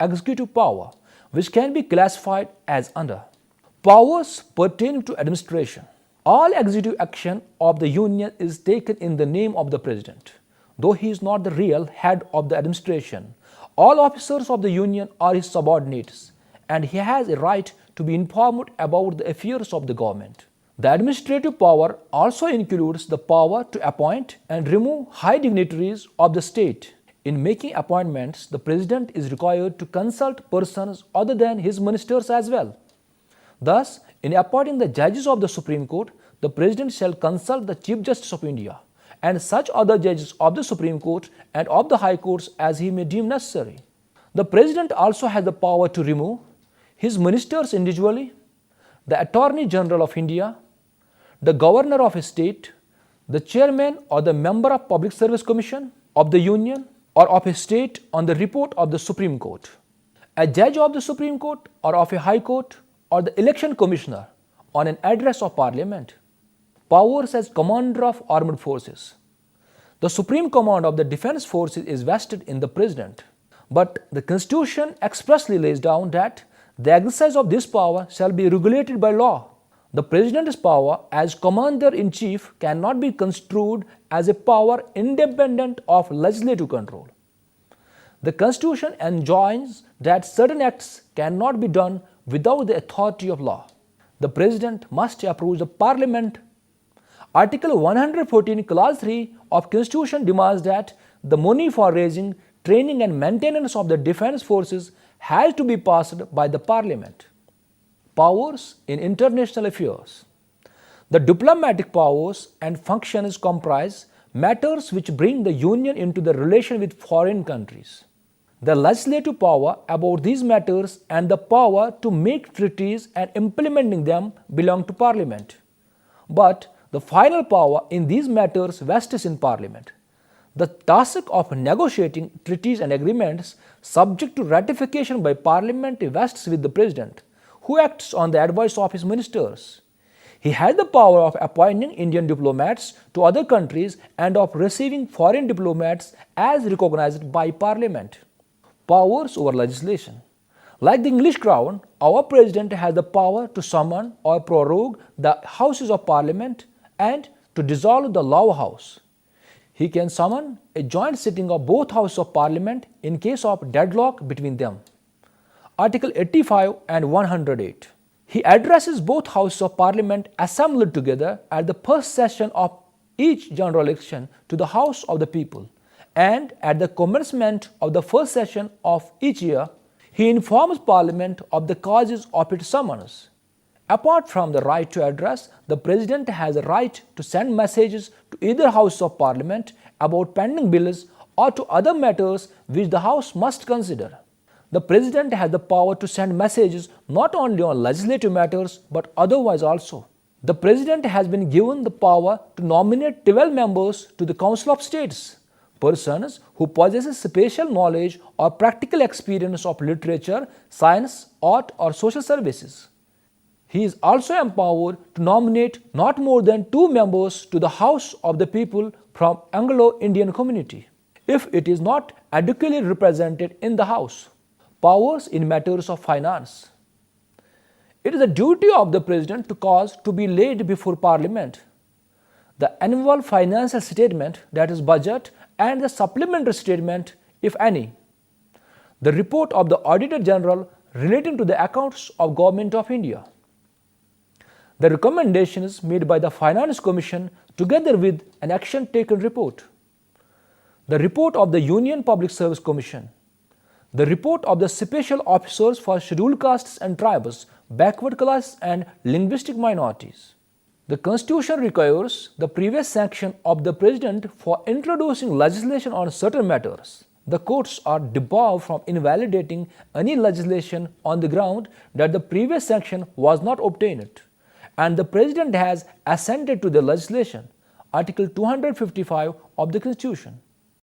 executive power, which can be classified as under. Powers pertaining to administration. All executive action of the Union is taken in the name of the President. Though he is not the real head of the administration, all officers of the Union are his subordinates, and he has a right to be informed about the affairs of the government. The administrative power also includes the power to appoint and remove high dignitaries of the state. In making appointments, the President is required to consult persons other than his ministers as well. Thus, in appointing the judges of the Supreme Court, the President shall consult the Chief Justice of India and such other judges of the Supreme Court and of the High Courts as he may deem necessary. The President also has the power to remove his ministers individually, the Attorney General of India, the Governor of a state, the Chairman or the Member of Public Service Commission of the Union or of a state on the report of the Supreme Court, a judge of the Supreme Court or of a High Court, or the Election Commissioner on an address of Parliament. Powers as Commander of Armed Forces. The supreme command of the defense forces is vested in the President, but the Constitution expressly lays down that the exercise of this power shall be regulated by law. The President's power as Commander-in-Chief cannot be construed as a power independent of legislative control. The Constitution enjoins that certain acts cannot be done without the authority of law. The President must approve the Parliament. Article 114, Clause 3 of Constitution demands that the money for raising, training and maintenance of the defense forces has to be passed by the Parliament. Powers in international affairs. The diplomatic powers and functions comprise matters which bring the Union into the relation with foreign countries. The legislative power about these matters and the power to make treaties and implementing them belong to Parliament. But the final power in these matters vests in Parliament. The task of negotiating treaties and agreements subject to ratification by Parliament vests with the President, who acts on the advice of his ministers. He has the power of appointing Indian diplomats to other countries and of receiving foreign diplomats as recognized by Parliament. Powers over legislation. Like the English Crown, our President has the power to summon or prorogue the Houses of Parliament and to dissolve the Lower House. He can summon a joint sitting of both Houses of Parliament in case of deadlock between them. Article 85 and 108. He addresses both Houses of Parliament assembled together at the first session of each general election to the House of the People, and at the commencement of the first session of each year, he informs Parliament of the causes of its summons. Apart from the right to address, the President has a right to send messages to either House of Parliament about pending bills or to other matters which the House must consider. The President has the power to send messages not only on legislative matters but otherwise also. The President has been given the power to nominate 12 members to the Council of States, persons who possess special knowledge or practical experience of literature, science, art or social services. He is also empowered to nominate not more than 2 members to the House of the People from Anglo-Indian community, if it is not adequately represented in the House. Powers in matters of finance. It is the duty of the President to cause to be laid before Parliament the annual financial statement, that is budget, and the supplementary statement, if any, the report of the Auditor General relating to the accounts of Government of India, the recommendations made by the Finance Commission together with an action taken report, the report of the Union Public Service Commission, the report of the Special Officers for Scheduled Castes and Tribes, Backward Classes and Linguistic Minorities. The Constitution requires the previous sanction of the President for introducing legislation on certain matters. The courts are debarred from invalidating any legislation on the ground that the previous sanction was not obtained, and the President has assented to the legislation, Article 255 of the Constitution.